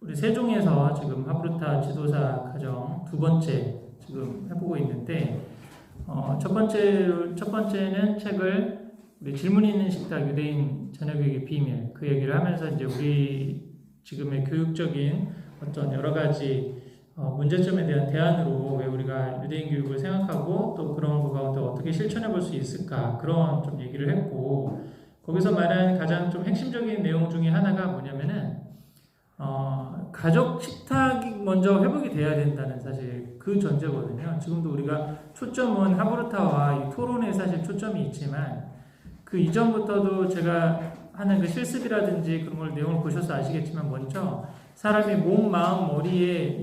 우리 세종에서 지금 하브루타 지도사 과정 두 번째 지금 해보고 있는데, 첫 번째는 책을 우리 질문 있는 식탁 유대인 자녀교육의 비밀, 그 얘기를 하면서 이제 우리 지금의 교육적인 어떤 여러 가지 문제점에 대한 대안으로 왜 우리가 유대인 교육을 생각하고 또 그런 거 가운데 어떻게 실천해 볼 수 있을까, 그런 좀 얘기를 했고, 거기서 말한 가장 좀 핵심적인 내용 중에 하나가 뭐냐면은 가족 식탁이 먼저 회복이 돼야 된다는 사실 그 전제거든요. 지금도 우리가 초점은 하브루타와 이 토론에 사실 초점이 있지만, 그 이전부터도 제가 하는 그 실습이라든지 그런 걸 내용을 보셔서 아시겠지만, 먼저 사람이 몸, 마음, 머리에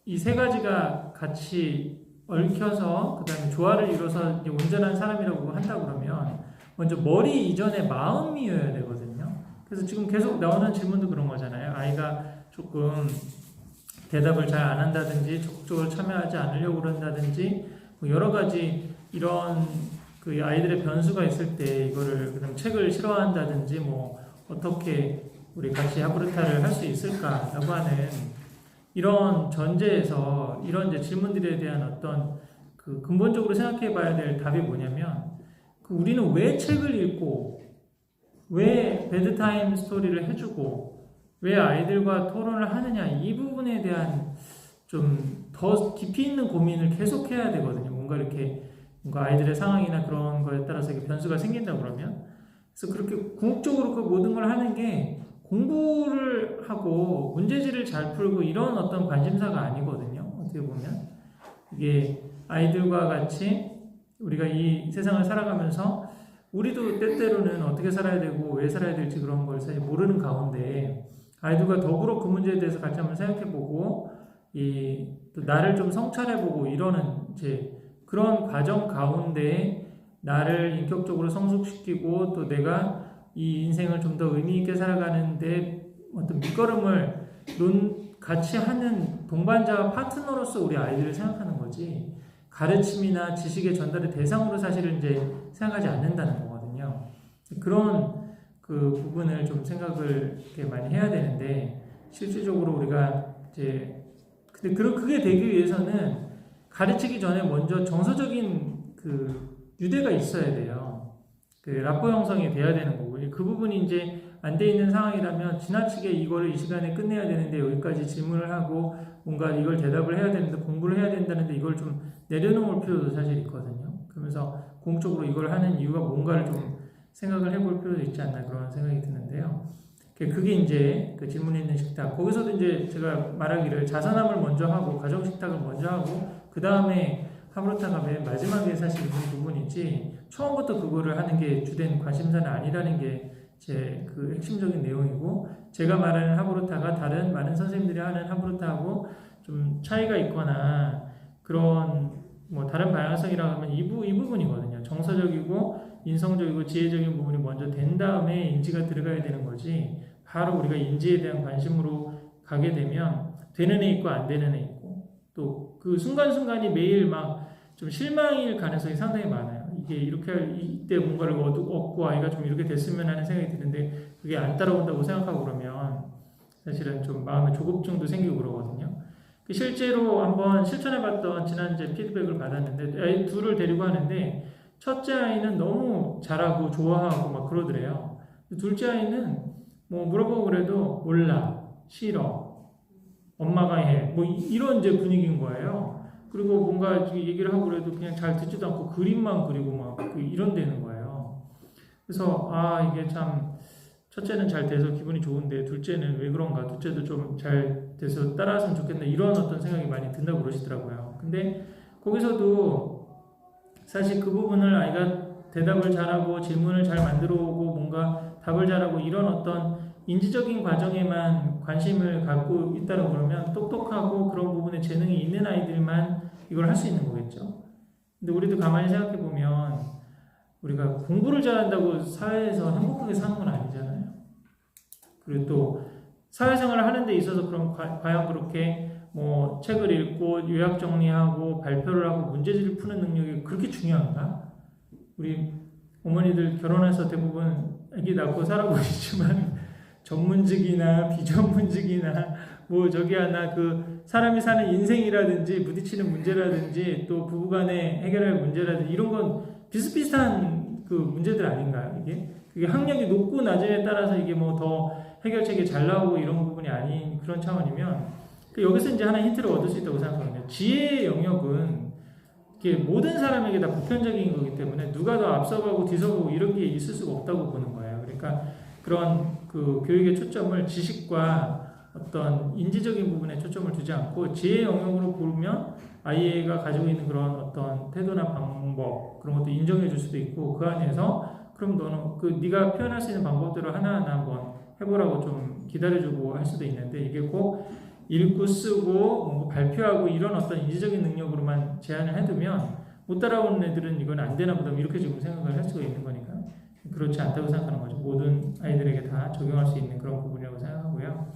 이 세 가지가 같이 얽혀서 그 다음에 조화를 이뤄서 이제 온전한 사람이라고 한다 그러면 먼저 머리 이전에 마음이어야 되거든요. 그래서 지금 계속 나오는 질문도 그런 거잖아요. 아이가 조금 대답을 잘 안 한다든지 적극적으로 참여하지 않으려고 그런다든지 뭐 여러 가지 이런 그 아이들의 변수가 있을 때 이거를 그다음 책을 싫어한다든지 뭐 어떻게 우리 같이 하브루타를 할 수 있을까라고 하는 이런 전제에서 이런 이제 질문들에 대한 어떤 그 근본적으로 생각해 봐야 될 답이 뭐냐면, 우리는 왜 책을 읽고 왜 베드타임 스토리를 해주고 왜 아이들과 토론을 하느냐, 이 부분에 대한 좀 더 깊이 있는 고민을 계속 해야 되거든요. 뭔가 아이들의 상황이나 그런 거에 따라서 변수가 생긴다 그러면. 그래서 그렇게 궁극적으로 그 모든 걸 하는 게 공부를 하고 문제지를 잘 풀고 이런 어떤 관심사가 아니거든요. 어떻게 보면 이게 아이들과 같이 우리가 이 세상을 살아가면서 우리도 때때로는 어떻게 살아야 되고 왜 살아야 될지 그런 걸 사실 모르는 가운데 아이들과 더불어 그 문제에 대해서 같이 한번 생각해보고 또 나를 좀 성찰해보고 이러는 이제 그런 과정 가운데 나를 인격적으로 성숙시키고 또 내가 이 인생을 좀 더 의미 있게 살아가는데 어떤 밑거름을 같이 하는 동반자와 파트너로서 우리 아이들을 생각하는 거지, 가르침이나 지식의 전달의 대상으로 사실은 이제 생각하지 않는다는 거거든요. 그런 그 부분을 좀 생각을 이렇게 많이 해야 되는데, 실질적으로 우리가 이제 근데 그게 되기 위해서는 가르치기 전에 먼저 정서적인 그 유대가 있어야 돼요. 그 라포 형성이 돼야 되는 거고, 그 부분이 이제 안 돼 있는 상황이라면 지나치게 이거를 이 시간에 끝내야 되는데 여기까지 질문을 하고 뭔가 이걸 대답을 해야 되는데 공부를 해야 된다는데 이걸 좀 내려놓을 필요도 사실 있거든요. 그러면서 공적으로 이걸 하는 이유가 뭔가를 좀 생각을 해볼 필요도 있지 않나, 그런 생각이 드는데요. 그게 이제 그 질문 있는 식탁, 거기서도 이제 제가 말하기를 자선함을 먼저 하고 가정 식탁을 먼저 하고 그 다음에 하브루타가 맨 마지막에 사실 있는 부분이지, 처음부터 그거를 하는 게 주된 관심사는 아니라는 게 제 그 핵심적인 내용이고, 제가 말하는 하브루타가 다른 많은 선생님들이 하는 하브루타하고 좀 차이가 있거나 그런 뭐 다른 방향성이라고 하면 이 부분이거든요. 정서적이고 인성적이고 지혜적인 부분이 먼저 된 다음에 인지가 들어가야 되는 거지, 바로 우리가 인지에 대한 관심으로 가게 되면 되는 애 있고 안 되는 애 있고, 또 그 순간순간이 매일 막 좀 실망일 가능성이 상당히 많아요. 이게 이렇게 이때 뭔가를 얻고 아이가 좀 이렇게 됐으면 하는 생각이 드는데 그게 안 따라온다고 생각하고 그러면 사실은 좀 마음의 조급증도 생기고 그러거든요. 실제로 한번 실천해봤던 지난 이제 피드백을 받았는데, 아이 둘을 데리고 하는데 첫째 아이는 너무 잘하고 좋아하고 막 그러더래요. 둘째 아이는 뭐 물어보고 그래도 몰라, 싫어, 엄마가 해, 뭐 이런 이제 분위기인 거예요. 그리고 뭔가 얘기를 하고 그래도 그냥 잘 듣지도 않고 그림만 그리고 막 이런 데는 거예요. 그래서 이게 참 첫째는 잘 돼서 기분이 좋은데 둘째는 왜 그런가, 둘째도 좀 잘 돼서 따라왔으면 좋겠다, 이런 어떤 생각이 많이 든다고 그러시더라고요. 근데 거기서도 사실 그 부분을 아이가 대답을 잘하고 질문을 잘 만들어 오고 뭔가 답을 잘하고 이런 어떤 인지적인 과정에만 관심을 갖고 있다고 그러면 똑똑하고 그런 부분에 재능이 있는 아이들만 이걸 할 수 있는 거겠죠. 근데 우리도 가만히 생각해 보면 우리가 공부를 잘한다고 사회에서 행복하게 사는 건 아니잖아요. 그리고 또 사회생활을 하는 데 있어서 그럼 과연 그렇게 뭐 책을 읽고 요약 정리하고 발표를 하고 문제지를 푸는 능력이 그렇게 중요한가? 우리 어머니들 결혼해서 대부분 아기 낳고 살아보시지만 전문직이나 비전문직이나 뭐 저기 하나 그 사람이 사는 인생이라든지 부딪히는 문제라든지 또 부부간에 해결할 문제라든지 이런 건 비슷비슷한 그 문제들 아닌가요? 이게 그게 학력이 높고 낮음에 따라서 이게 뭐 더 해결책이 잘 나오고 이런 부분이 아닌 그런 차원이면 여기서 이제 하나 힌트를 얻을 수 있다고 생각하거든요. 지혜의 영역은 이게 모든 사람에게 다 보편적인 거기 때문에 누가 더 앞서가고 뒤서가고 이런 게 있을 수가 없다고 보는 거예요. 그러니까 그런 그 교육의 초점을 지식과 어떤 인지적인 부분에 초점을 두지 않고 지혜의 영역으로 보면 아이가 가지고 있는 그런 어떤 태도나 방법 그런 것도 인정해 줄 수도 있고 그 안에서 그럼 너는 그 네가 표현할 수 있는 방법대로 하나하나 한번 해보라고 좀 기다려주고 할 수도 있는데 이게 꼭 읽고 쓰고 뭐 발표하고 이런 어떤 인지적인 능력으로만 제한을 해두면 못 따라오는 애들은 이건 안 되나 보다 이렇게 지금 생각을 할 수가 있는 거니까 그렇지 않다고 생각하는 거죠. 모든 아이들에게 다 적용할 수 있는 그런 부분이라고 생각하고요.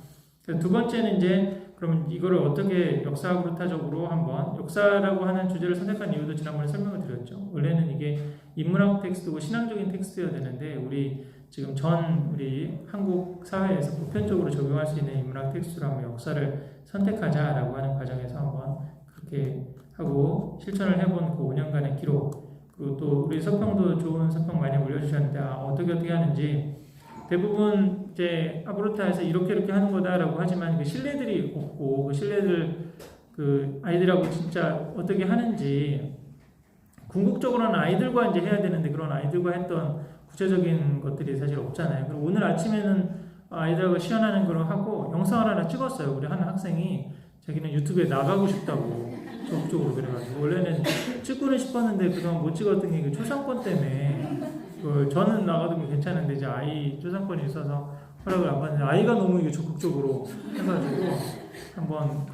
두 번째는 이제 그러면 이거를 어떻게 역사브루타적으로 한번 역사라고 하는 주제를 선택한 이유도 지난번에 설명을 드렸죠. 원래는 이게 인문학 텍스트고 신앙적인 텍스트여야 되는데 우리 지금 우리 한국 사회에서 보편적으로 적용할 수 있는 인문학 텍스트로 한번 역사를 선택하자라고 하는 과정에서 한번 그렇게 하고 실천을 해본 그 5년간의 기록 그리고 또 우리 서평도 좋은 서평 많이 올려주셨는데 어떻게 하는지 대부분 이제 아브루타에서 이렇게 하는 거다라고 하지만 그 신뢰들이 없고 그 신뢰들 그 아이들하고 진짜 어떻게 하는지 궁극적으로는 아이들과 이제 해야 되는데 그런 아이들과 했던 구체적인 것들이 사실 없잖아요. 그리고 오늘 아침에는 아이들하고 시연하는 걸 하고 영상을 하나 찍었어요. 우리 한 학생이 자기는 유튜브에 나가고 싶다고 적극적으로 그래가지고 원래는 찍고는 싶었는데 그동안 못 찍었던 게 그 초상권 때문에 저는 나가도 괜찮은데 이제 아이 초상권이 있어서 허락을 안 받는데 아이가 너무 이게 적극적으로 해가지고 한번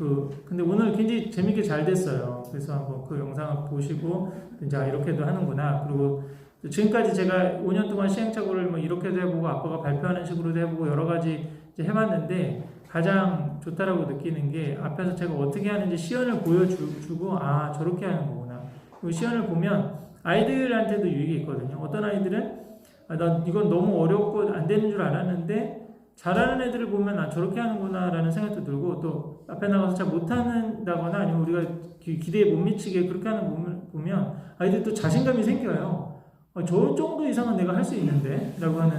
근데 오늘 굉장히 재밌게 잘 됐어요. 그래서 한번 그 영상을 보시고 이제 이렇게도 하는구나. 그리고 지금까지 제가 5년 동안 시행착오를 뭐 이렇게도 해보고 아빠가 발표하는 식으로도 해보고 여러 가지 이제 해봤는데 가장 좋다라고 느끼는 게 앞에서 제가 어떻게 하는지 시연을 보여주고 저렇게 하는 거구나. 그 시연을 보면 아이들한테도 유익이 있거든요. 어떤 아이들은 나 이건 너무 어렵고 안 되는 줄 알았는데 잘하는 애들을 보면 저렇게 하는구나 라는 생각도 들고 또 앞에 나가서 잘 못한다거나 아니면 우리가 기대에 못 미치게 그렇게 하는 부분을 보면 아이들이 또 자신감이 생겨요. 저 정도 이상은 내가 할 수 있는데 라고 하는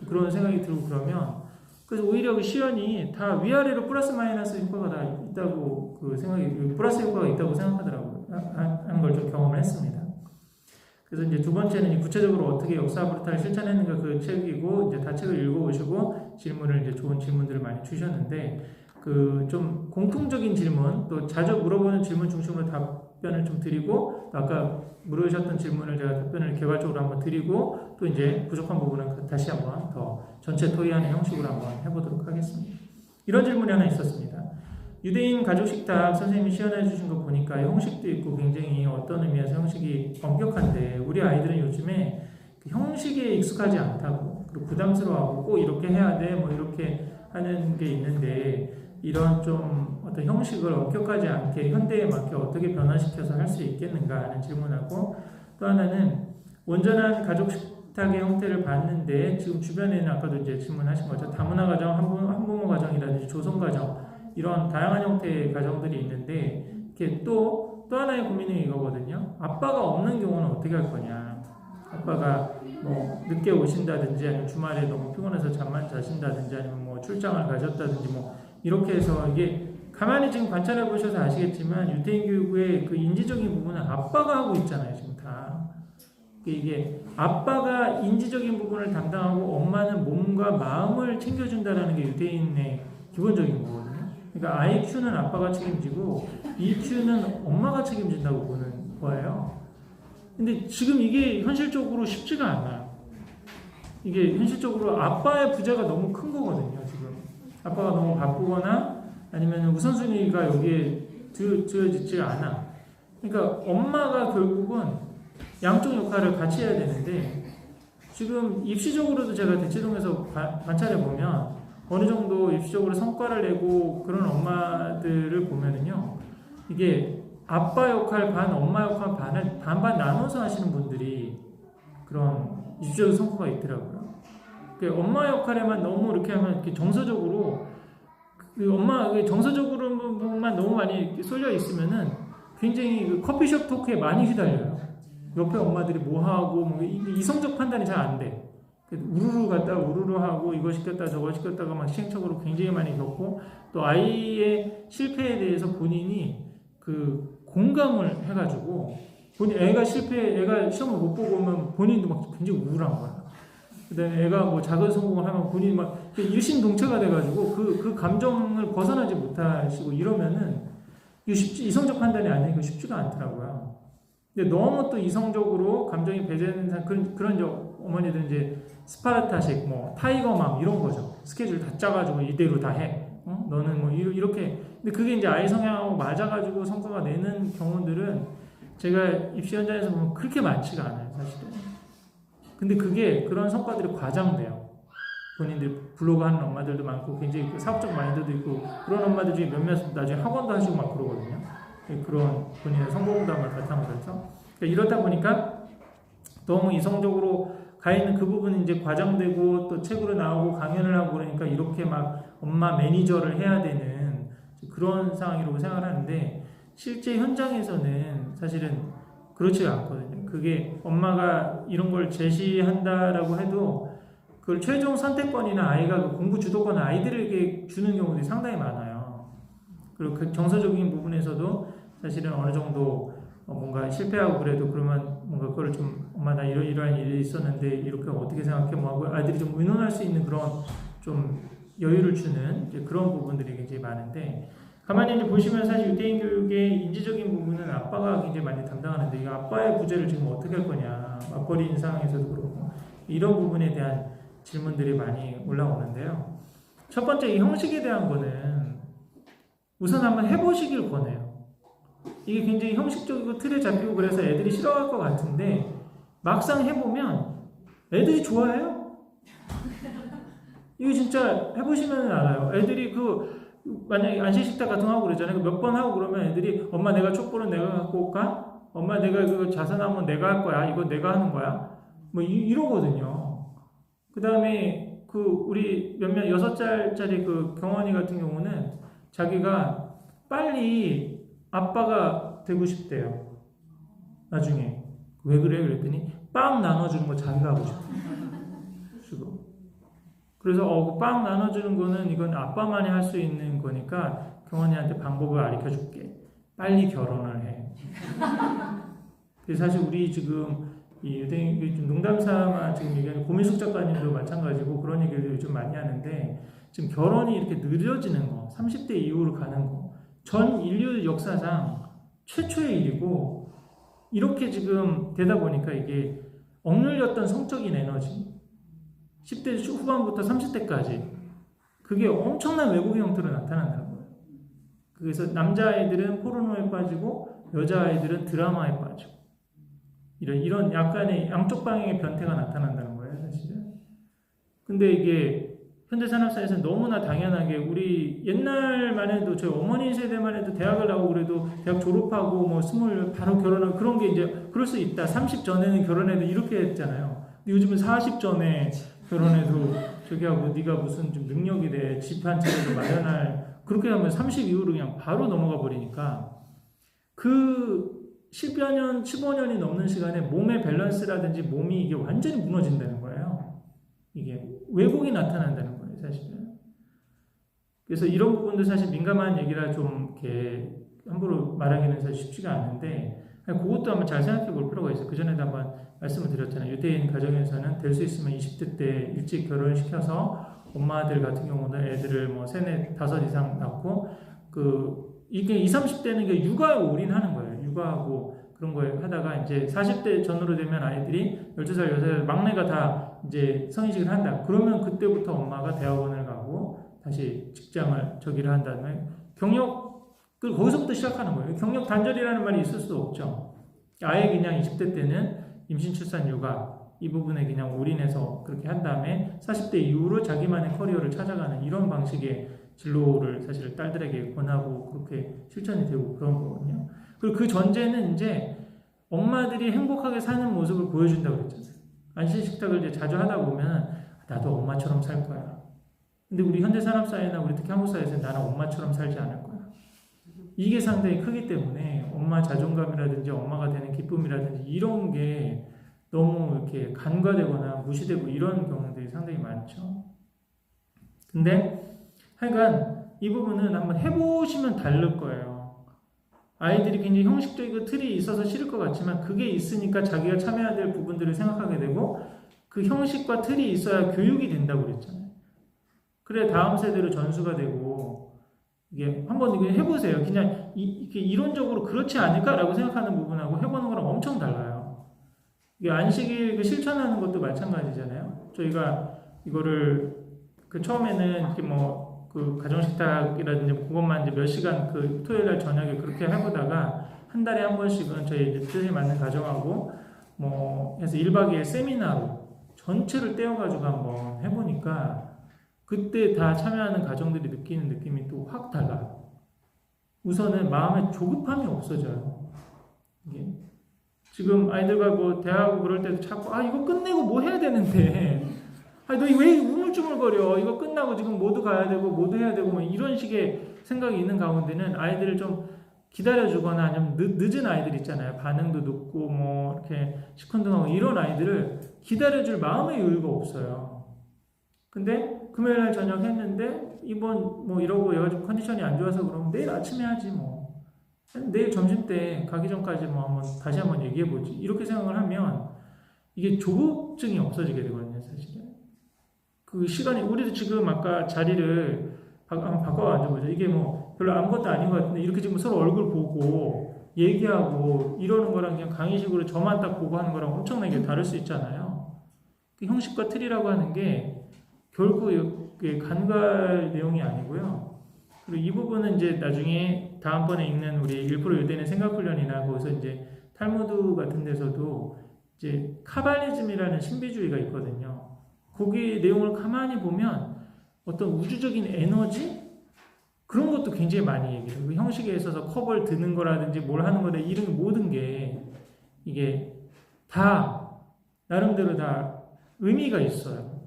그런 생각이 들고 그러면 그래서 오히려 그 시연이 다 위아래로 플러스 마이너스 효과가 다 있다고 플러스 효과가 있다고 생각하더라고요. 하는 걸 좀 경험을 했습니다. 그래서 이제 두 번째는 구체적으로 어떻게 역사브루타를 실천했는가 그 책이고 이제 다 책을 읽어보시고 질문을 이제 좋은 질문들을 많이 주셨는데 그 좀 공통적인 질문 또 자주 물어보는 질문 중심으로 답변을 좀 드리고 아까 물으셨던 질문을 제가 답변을 개괄적으로 한번 드리고 또 이제 부족한 부분은 다시 한번 더 전체 토의하는 형식으로 한번 해보도록 하겠습니다. 이런 질문이 하나 있었습니다. 유대인 가족 식탁 선생님이 시연해 주신 거 보니까 형식도 있고 굉장히 어떤 의미에서 형식이 엄격한데 우리 아이들은 요즘에 그 형식에 익숙하지 않다고 그리고 부담스러워하고 꼭 이렇게 해야 돼 뭐 이렇게 하는 게 있는데 이런 좀 어떤 형식을 엄격하지 않게 현대에 맞게 어떻게 변화시켜서 할 수 있겠는가 하는 질문하고 또 하나는 온전한 가족 식탁의 형태를 봤는데 지금 주변에는 아까도 이제 질문하신 거죠. 다문화 가정, 한부모 가정이라든지 조성 가정 이런 다양한 형태의 가정들이 있는데 이렇게 또 하나의 고민은 이거거든요. 아빠가 없는 경우는 어떻게 할 거냐. 아빠가 뭐 늦게 오신다든지 아니면 주말에 너무 피곤해서 잠만 자신다든지 아니면 뭐 출장을 가셨다든지 뭐 이렇게 해서 이게 가만히 지금 관찰해 보셔서 아시겠지만 유대인 교육의 그 인지적인 부분은 아빠가 하고 있잖아요. 지금 다. 이게 아빠가 인지적인 부분을 담당하고 엄마는 몸과 마음을 챙겨준다는 게 유대인의 기본적인 거거든요. 그러니까 아이 키우는 아빠가 책임지고 이 키우는 엄마가 책임진다고 보는 거예요. 근데 지금 이게 현실적으로 쉽지가 않아요. 이게 현실적으로 아빠의 부재가 너무 큰 거거든요. 지금 아빠가 너무 바쁘거나 아니면 우선순위가 여기에 주어지지 않아. 그러니까 엄마가 결국은 양쪽 역할을 같이 해야 되는데 지금 입시적으로도 제가 대치동에서 관찰해 보면 어느 정도 입시적으로 성과를 내고 그런 엄마들을 보면은요, 이게 아빠 역할 반, 엄마 역할 반을 반반 나눠서 하시는 분들이 그런 입시적 성과가 있더라고요. 그 엄마 역할에만 너무 이렇게 하면 이렇게 정서적으로 그 엄마 정서적으로만 너무 많이 쏠려 있으면은 굉장히 그 커피숍 토크에 많이 휘달려요. 옆에 엄마들이 뭐 하고 뭐 이성적 판단이 잘 안 돼. 우르르 갔다가 우르르 하고 이거 시켰다 저거 시켰다가 막 시행착오로 굉장히 많이 겪고 또 아이의 실패에 대해서 본인이 그 공감을 해가지고 애가 시험을 못 보고 오면 본인도 막 굉장히 우울한 거야. 그다음에 애가 뭐 작은 성공을 하면 본인이 막 일심동체가 돼가지고 그 감정을 벗어나지 못하시고 이러면은 이성적 판단이 아니니까 쉽지가 않더라고요. 근데 너무 또 이성적으로 감정이 배제되는 그런 어머니들 이제 스파르타식 뭐 타이거맘 이런 거죠. 스케줄 다 짜가지고 이대로 다 해. 너는 뭐 이렇게. 근데 그게 이제 아이 성향하고 맞아가지고 성과가 내는 경우들은 제가 입시 현장에서 보면 그렇게 많지가 않아요, 사실은. 근데 그런 성과들이 과장돼요. 본인들 블로그 하는 엄마들도 많고 굉장히 사업적 마인드도 있고 그런 엄마들 중에 몇몇 나중에 학원도 하시고 막 그러거든요. 그런 본인의 성공담을 바탕으로 해서. 그러니까 이러다 보니까 너무 이성적으로 가 있는 그 부분이 이제 과장되고 또 책으로 나오고 강연을 하고 그러니까 이렇게 막 엄마 매니저를 해야 되는 그런 상황이라고 생각하는데 실제 현장에서는 사실은 그렇지가 않거든요. 그게 엄마가 이런 걸 제시한다라고 해도 그걸 최종 선택권이나 아이가 그 공부 주도권을 아이들에게 주는 경우들이 상당히 많아요. 그리고 그 정서적인 부분에서도 사실은 어느 정도 뭔가 실패하고 그래도 그러면 뭔가 그걸 좀 엄마 나 이러한 일이 있었는데 이렇게 어떻게 생각해 뭐 하고 아이들이 좀 의논할 수 있는 그런 좀 여유를 주는 이제 그런 부분들이 굉장히 많은데 가만히 이제 보시면 사실 유대인 교육의 인지적인 부분은 아빠가 굉장히 많이 담당하는데 이 아빠의 부재를 지금 어떻게 할 거냐 맞벌이인 상황에서도 그렇고 이런 부분에 대한 질문들이 많이 올라오는데요. 첫 번째 이 형식에 대한 거는 우선 한번 해보시길 권해요. 이게 굉장히 형식적이고 틀에 잡히고 그래서 애들이 싫어할 것 같은데 막상 해보면 애들이 좋아해요. 이거 진짜 해보시면 알아요. 애들이 만약에 안심식탁 같은 거 하고 그러잖아요. 몇 번 하고 그러면 애들이 엄마 내가 촛불은 내가 갖고 올까? 엄마 내가 이거 자선하면 내가 할 거야. 이거 내가 하는 거야. 뭐 이러거든요. 그 다음에 우리 몇몇 6살짜리 그 경원이 같은 경우는 자기가 빨리 아빠가 되고 싶대요. 나중에. 왜 그래? 그랬더니 빵 나눠주는 거 자기가 하고 싶대요. 그래서 빵 나눠주는 거는 이건 아빠만이 할 수 있는 거니까 경원이한테 방법을 가르쳐 줄게. 빨리 결혼을 해. 그래서 사실 우리 지금 이 유대인 좀 농담 삼아 지금 얘기하는 고민숙 작가님도 마찬가지고 그런 얘기를 요즘 많이 하는데 지금 결혼이 이렇게 느려지는 거, 30대 이후로 가는 거, 전 인류 역사상 최초의 일이고 이렇게 지금 되다 보니까 이게 억눌렸던 성적인 에너지 10대 후반부터 30대까지 그게 엄청난 왜곡의 형태로 나타난다는 거예요. 그래서 남자아이들은 포르노에 빠지고 여자아이들은 드라마에 빠지고 이런 약간의 양쪽 방향의 변태가 나타난다는 거예요, 사실은. 근데 이게 현대산업사에서는 너무나 당연하게 우리 옛날만 해도 저희 어머니 세대만 해도 대학을 나오고 그래도 대학 졸업하고 뭐 20 바로 결혼하고 그런 게 이제 그럴 수 있다. 30 전에는 결혼해도 이렇게 했잖아요. 근데 요즘은 40 전에 결혼해도 저기 하고 네가 무슨 좀 능력이 돼. 집 한 채라도 마련할 그렇게 하면 30 이후로 그냥 바로 넘어가 버리니까 그 10여 년, 15년이 넘는 시간에 몸의 밸런스라든지 몸이 이게 완전히 무너진다는 거예요. 이게 왜곡이 나타난다는 거예요, 사실은. 그래서 이런 부분도 사실 민감한 얘기라 좀 이렇게 함부로 말하기는 사실 쉽지가 않은데 그것도 한번 잘 생각해 볼 필요가 있어요. 그 전에도 한번 말씀을 드렸잖아요. 유대인 가정에서는 될 수 있으면 20대 때 일찍 결혼을 시켜서 엄마들 같은 경우는 애들을 뭐 3, 4, 5 이상 낳고 이게 20, 30대는 이게 육아에 올인하는 거예요. 육아하고 그런 거에 하다가 이제 40대 전후로 되면 아이들이 12살, 6살 막내가 다 이제 성인식을 한다. 그러면 그때부터 엄마가 대학원을 가고 다시 직장을 저기를 한 다음에 경력을 거기서부터 시작하는 거예요. 경력 단절이라는 말이 있을 수도 없죠. 아예 그냥 20대 때는 임신, 출산, 육아 이 부분에 그냥 올인해서 그렇게 한 다음에 40대 이후로 자기만의 커리어를 찾아가는 이런 방식의 진로를 사실 딸들에게 권하고 그렇게 실천이 되고 그런 거거든요. 그리고 그 전제는 이제 엄마들이 행복하게 사는 모습을 보여준다고 그랬잖아요. 안심식탁을 이제 자주 하다 보면 나도 엄마처럼 살 거야. 근데 우리 현대 사람 사회나 우리 특히 한국 사회에서는 나는 엄마처럼 살지 않을 거야. 이게 상당히 크기 때문에 엄마 자존감이라든지 엄마가 되는 기쁨이라든지 이런 게 너무 이렇게 간과되거나 무시되고 이런 경우들이 상당히 많죠. 근데 하여간 이 부분은 한번 해보시면 다를 거예요. 아이들이 굉장히 형식적이고 틀이 있어서 싫을 것 같지만 그게 있으니까 자기가 참여해야 될 부분들을 생각하게 되고 그 형식과 틀이 있어야 교육이 된다고 그랬잖아요. 그래 다음 세대로 전수가 되고 이게 한번 이게 해보세요. 그냥 이게 이론적으로 그렇지 않을까라고 생각하는 부분하고 해보는 거랑 엄청 달라요. 이게 안식일 실천하는 것도 마찬가지잖아요. 저희가 이거를 그 처음에는 이렇게 그 가정식탁이라든지 그것만 이제 몇 시간 그 토요일 날 저녁에 그렇게 해보다가 한 달에 한 번씩은 저희 이제 뜻에 맞는 가정하고 해서 1박 2일 세미나로 전체를 떼어가지고 한번 해보니까 그때 다 참여하는 가정들이 느끼는 느낌이 또 확 달라요. 우선은 마음에 조급함이 없어져요. 이게 지금 아이들과 대화하고 그럴 때도 자꾸 이거 끝내고 뭐 해야 되는데 너 왜 우물쭈물거려? 이거 끝나고 지금 모두 가야 되고 모두 해야 되고 이런 식의 생각이 있는 가운데는 아이들을 좀 기다려주거나 아니면 늦은 아이들 있잖아요. 반응도 늦고 이렇게 시큰둥하고 이런 아이들을 기다려줄 마음의 여유가 없어요. 근데 금요일 날 저녁 했는데 이번 이러고 얘가 좀 컨디션이 안 좋아서 그러면 내일 아침에 하지 내일 점심 때 가기 전까지 다시 한번 얘기해보지. 이렇게 생각을 하면 이게 조급증이 없어지게 되거든요, 사실은. 그 시간이, 우리도 지금 아까 자리를 한번 바꿔 앉아보죠. 이게 별로 아무것도 아닌 것 같은데 이렇게 지금 서로 얼굴 보고 얘기하고 이러는 거랑 그냥 강의식으로 저만 딱 보고 하는 거랑 엄청나게 다를 수 있잖아요. 그 형식과 틀이라고 하는 게 결국 간과할 내용이 아니고요. 그리고 이 부분은 이제 나중에 다음번에 읽는 우리 1% 유대인의 생각훈련이나 거기서 이제 탈무드 같은 데서도 이제 카발리즘이라는 신비주의가 있거든요. 거기 내용을 가만히 보면 어떤 우주적인 에너지? 그런 것도 굉장히 많이 얘기해요. 그 형식에 있어서 컵을 드는 거라든지 뭘 하는 거라 이런 모든 게 이게 다 나름대로 다 의미가 있어요.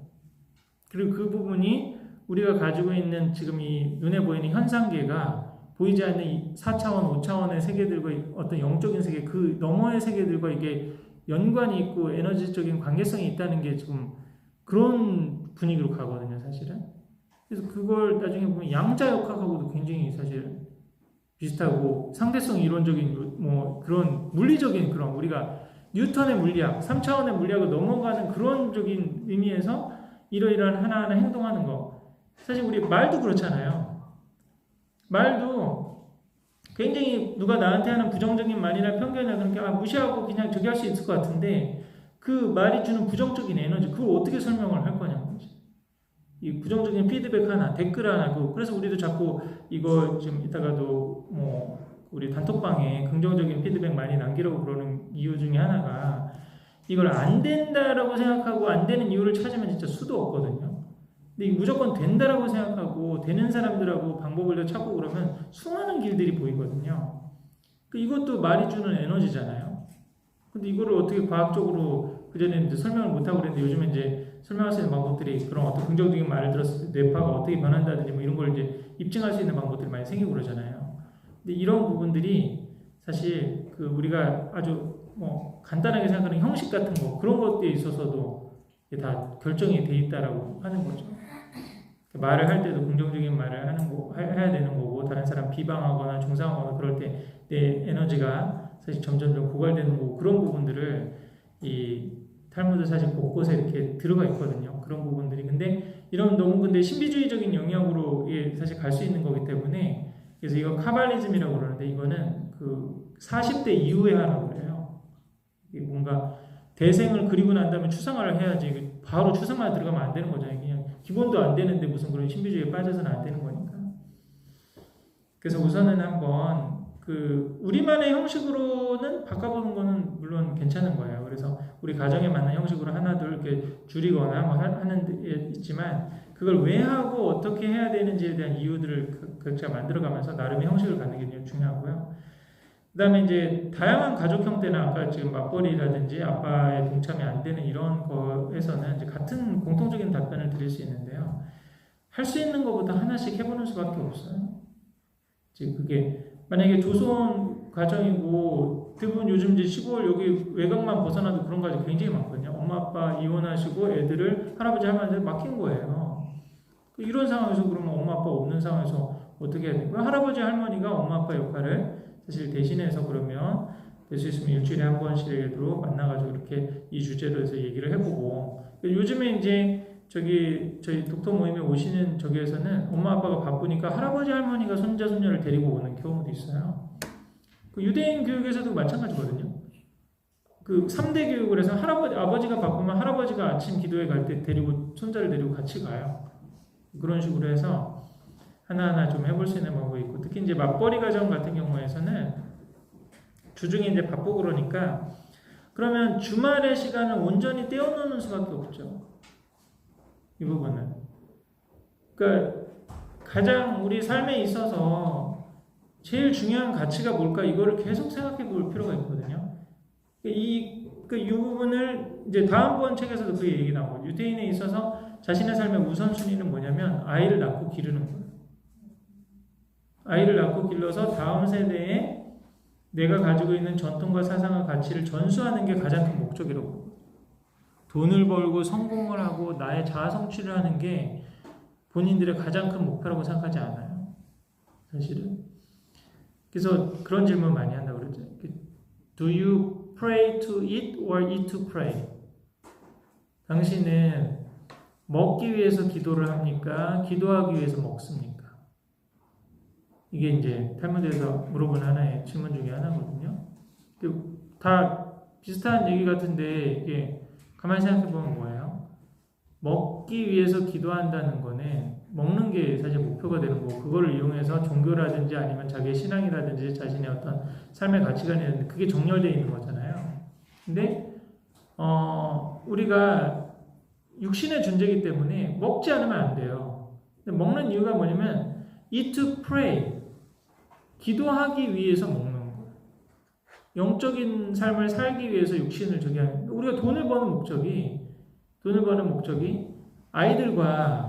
그리고 그 부분이 우리가 가지고 있는 지금 이 눈에 보이는 현상계가 보이지 않는 이 4차원, 5차원의 세계들과 어떤 영적인 세계, 그 너머의 세계들과 이게 연관이 있고 에너지적인 관계성이 있다는 게 지금 그런 분위기로 가거든요, 사실은. 그래서 그걸 나중에 보면 양자역학하고도 굉장히 사실 비슷하고 상대성 이론적인 그런 물리적인 그런 우리가 뉴턴의 물리학, 3차원의 물리학을 넘어가는 그런적인 의미에서 이러이러한 하나하나 행동하는 거. 사실 우리 말도 그렇잖아요. 말도 굉장히 누가 나한테 하는 부정적인 말이나 편견이나 그렇게 무시하고 그냥 저기 할 수 있을 것 같은데 그 말이 주는 부정적인 에너지, 그걸 어떻게 설명을 할 거냐는 거지. 이 부정적인 피드백 하나, 댓글 하나, 그래서 우리도 자꾸 이거 좀 이따가도 우리 단톡방에 긍정적인 피드백 많이 남기라고 그러는 이유 중에 하나가 이걸 안 된다라고 생각하고 안 되는 이유를 찾으면 진짜 수도 없거든요. 근데 무조건 된다라고 생각하고 되는 사람들하고 방법을 찾고 그러면 수많은 길들이 보이거든요. 이것도 말이 주는 에너지잖아요. 근데 이거를 어떻게 과학적으로 그전에는 이제 설명을 못하고 그랬는데 요즘에 이제 설명할 수 있는 방법들이 그런 어떤 긍정적인 말을 들었을 때 뇌파가 어떻게 변한다든지 이런 걸 이제 입증할 수 있는 방법들이 많이 생기고 그러잖아요. 근데 이런 부분들이 사실 우리가 아주 간단하게 생각하는 형식 같은 거 그런 것들에 있어서도 다 결정이 돼 있다라고 하는 거죠. 말을 할 때도 긍정적인 말을 해야 되는 거고 다른 사람 비방하거나 중상하거나 그럴 때 내 에너지가 사실 점점점 고갈되는 거고 그런 부분들을 이 탈무드 사실 곳곳에 이렇게 들어가 있거든요. 그런 부분들이. 근데 이런 너무 근데 신비주의적인 영역으로 사실 갈 수 있는 거기 때문에 그래서 이거 카발리즘이라고 그러는데 이거는 40대 이후에 하라고 그래요. 이게 뭔가 대생을 그리고 난 다음에 추상화를 해야지 바로 추상화에 들어가면 안 되는 거잖아요. 그냥 기본도 안 되는데 무슨 그런 신비주의에 빠져서는 안 되는 거니까. 그래서 우선은 한번 우리만의 형식으로는 바꿔보는 거는 물론 괜찮은 거예요. 그래서 우리 가정에 맞는 형식으로 하나 둘 이렇게 줄이거나 하는 데 있지만 그걸 왜 하고 어떻게 해야 되는지에 대한 이유들을 각자 만들어가면서 나름의 형식을 갖는 게 중요하고요. 그다음에 이제 다양한 가족 형태는 아까 지금 맞벌이라든지 아빠의 동참이 안 되는 이런 거에서는 이제 같은 공통적인 답변을 드릴 수 있는데요. 할 수 있는 것보다 하나씩 해보는 수밖에 없어요. 지금 그게 만약에 조선 가정이고 대부분 요즘 이제 시골 여기 외곽만 벗어나도 그런 가정 굉장히 많거든요. 엄마 아빠 이혼하시고 애들을 할아버지 할머니한테 맡긴 거예요. 이런 상황에서 그러면 엄마 아빠 없는 상황에서 어떻게 해야 돼요? 할아버지 할머니가 엄마 아빠 역할을 사실 대신해서 그러면 될 수 있으면 일주일에 한 번씩으로 만나가지고 이렇게 이 주제로 해서 얘기를 해보고 요즘에 이제 저희 독터 모임에 오시는 저기에서는 엄마 아빠가 바쁘니까 할아버지 할머니가 손자 손녀를 데리고 오는 경우도 있어요. 그 유대인 교육에서도 마찬가지거든요. 그 3대 교육을 해서 아버지가 바쁘면 할아버지가 아침 기도회 갈 때 데리고 손자를 데리고 같이 가요. 그런 식으로 해서 하나하나 좀 해볼 수 있는 방법이 있고, 특히 이제 맞벌이 가정 같은 경우에서는 주중에 이제 바쁘고 그러니까 그러면 주말의 시간을 온전히 떼어놓는 수밖에 없죠. 이 부분은. 그러니까 가장 우리 삶에 있어서 제일 중요한 가치가 뭘까 이거를 계속 생각해 볼 필요가 있거든요. 이 부분을 이제 다음번 책에서도 그 얘기 나오고 유대인에 있어서 자신의 삶의 우선순위는 뭐냐면 아이를 낳고 기르는 거예요. 아이를 낳고 길러서 다음 세대에 내가 가지고 있는 전통과 사상과 가치를 전수하는 게 가장 큰 목적이라고. 돈을 벌고 성공을 하고 나의 자아 성취를 하는 게 본인들의 가장 큰 목표라고 생각하지 않아요. 사실은. 그래서 그런 질문 많이 한다고 그러죠. Do you pray to eat or eat to pray? 당신은 먹기 위해서 기도를 합니까? 기도하기 위해서 먹습니까? 이게 이제 탈무드에서 물어본 하나의 질문 중에 하나거든요. 다 비슷한 얘기 같은데 이게 가만히 생각해 보면 뭐예요? 먹기 위해서 기도한다는 거는 먹는 게 사실 목표가 되는 거고 그거를 이용해서 종교라든지 아니면 자기의 신앙이라든지 자신의 어떤 삶의 가치관이라든지 그게 정렬되어 있는 거잖아요. 근데 우리가 육신의 존재이기 때문에 먹지 않으면 안 돼요. 근데 먹는 이유가 뭐냐면 eat to pray, 기도하기 위해서 먹는 거예요. 영적인 삶을 살기 위해서 육신을 저기 하는 우리가 돈을 버는 목적이 아이들과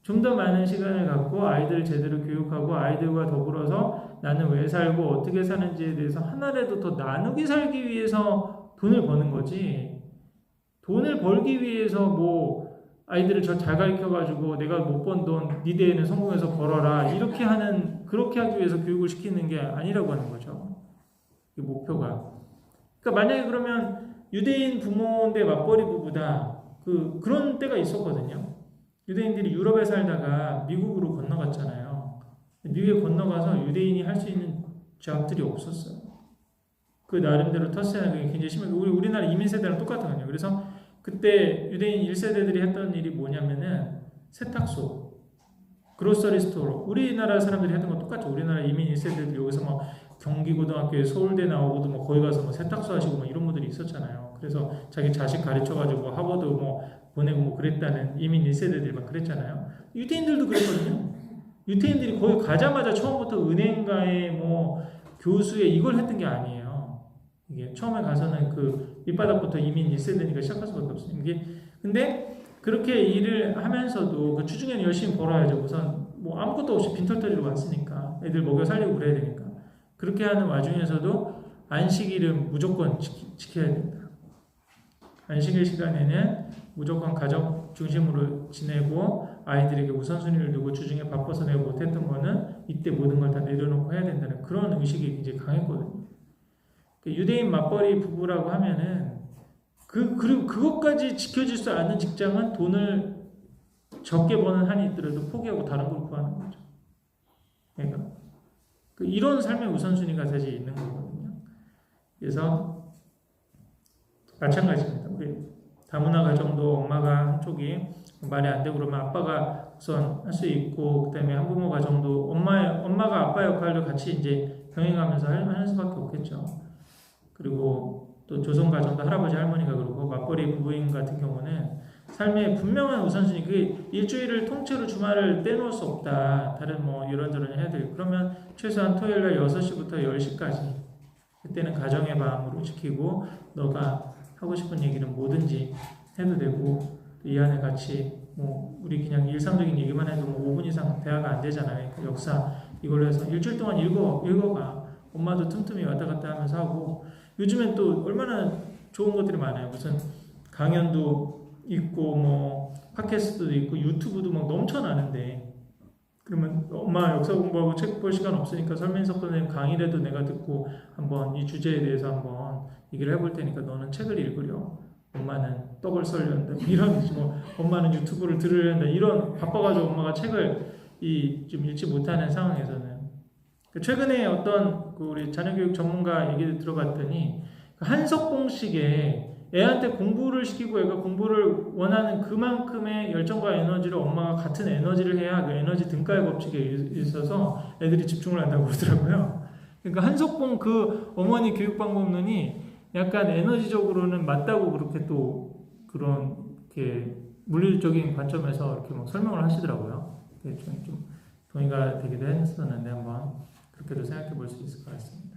좀 더 많은 시간을 갖고 아이들을 제대로 교육하고 아이들과 더불어서 나는 왜 살고 어떻게 사는지에 대해서 하나라도 더 나누게 살기 위해서 돈을 버는 거지. 돈을 벌기 위해서 뭐 아이들을 잘 가르쳐가지고 내가 못 번 돈 네 대에는 성공해서 벌어라 그렇게 하기 위해서 교육을 시키는 게 아니라고 하는 거죠. 이 목표가. 그러니까 만약에 그러면 유대인 부모인데 맞벌이 부부다. 그런 때가 있었거든요. 유대인들이 유럽에 살다가 미국으로 건너갔잖아요. 미국에 건너가서 유대인이 할 수 있는 잡들이 없었어요. 그 나름대로 터세하는 게 굉장히 심하게 우리나라 이민 세대랑 똑같거든요. 그래서 그때 유대인 1세대들이 했던 일이 뭐냐면은 세탁소, 그로서리 스토어. 우리나라 사람들이 했던 거 똑같죠. 우리나라 이민 1세대들 여기서 막 경기고등학교에 서울대 나오고도 뭐 거기 가서 뭐 세탁소 하시고 뭐 이런 분들이 있었잖아요. 그래서 자기 자식 가르쳐가지고 하버드 뭐 보내고 뭐 그랬다는 이민 1세대들이 막 그랬잖아요. 유태인들도 그랬거든요. 유태인들이 거기 가자마자 처음부터 은행가에 뭐 교수에 이걸 했던 게 아니에요. 이게 처음에 가서는 그 밑바닥부터 이민 1세대니까 시작할 수밖에 없어요. 근데 그렇게 일을 하면서도 그 주중에는 열심히 벌어야죠. 우선 뭐 아무것도 없이 빈털터리로 왔으니까 애들 먹여 살리고 그래야 되니까 그렇게 하는 와중에서도 안식일은 무조건 지켜야 된다. 안식일 시간에는 무조건 가족 중심으로 지내고 아이들에게 우선순위를 두고 주중에 바빠서 내가 못했던 거는 이때 모든 걸 다 내려놓고 해야 된다는 그런 의식이 굉장히 강했거든요. 유대인 맞벌이 부부라고 하면은 그리고 그것까지 지켜질 수 않는 직장은 돈을 적게 버는 한이 있더라도 포기하고 다른 걸 구하는 거죠. 그러니까 이런 삶의 우선순위가 사실 있는 거거든요. 그래서 마찬가지입니다. 우리 다문화 가정도 엄마가 한쪽이 말이 안 되고 그러면 아빠가 우선 할 수 있고 그다음에 한부모 가정도 엄마가 아빠 역할도 같이 이제 병행하면서 하는 수밖에 없겠죠. 그리고 또 조선 가정도 할아버지 할머니가 그러고 맞벌이 부부인 같은 경우는 삶의 분명한 우선순위 그게 일주일을 통째로 주말을 떼놓을 수 없다. 다른 뭐 이런저런 해야 돼요. 그러면 최소한 토요일날 6시부터 10시까지 그때는 가정의 방으로 시키고 너가 하고 싶은 얘기는 뭐든지 해도 되고 이 안에 같이 뭐 우리 그냥 일상적인 얘기만 해도 뭐 5분 이상 대화가 안 되잖아요. 그 역사 이걸로 해서 일주일 동안 읽어가. 엄마도 틈틈이 왔다 갔다 하면서 하고 요즘엔 또 얼마나 좋은 것들이 많아요. 무슨 강연도 있고 뭐 팟캐스트도 있고 유튜브도 막 넘쳐나는데 그러면 엄마 역사 공부하고 책 볼 시간 없으니까 설민석 선생님 강의라도 내가 듣고 한번 이 주제에 대해서 한번 얘기를 해볼 테니까 너는 책을 읽으려. 엄마는 떡을 썰려한다. 이런 뭐 엄마는 유튜브를 들으려한다. 이런 바빠가지고 엄마가 책을 좀 읽지 못하는 상황에서는 최근에 어떤 그 우리 자녀교육 전문가 얘기를 들어봤더니 한석봉식의 애한테 공부를 시키고 애가 공부를 원하는 그만큼의 열정과 에너지를 엄마가 같은 에너지를 해야 그 에너지 등가의 법칙에 있어서 애들이 집중을 한다고 그러더라고요. 그러니까 한석봉 그 어머니 교육 방법론이 약간 에너지적으로는 맞다고 그렇게 또 그런 이렇게 물리적인 관점에서 이렇게 막 설명을 하시더라고요. 좀 동의가 되기도 했었는데 한번 그렇게도 생각해 볼 수 있을 것 같습니다.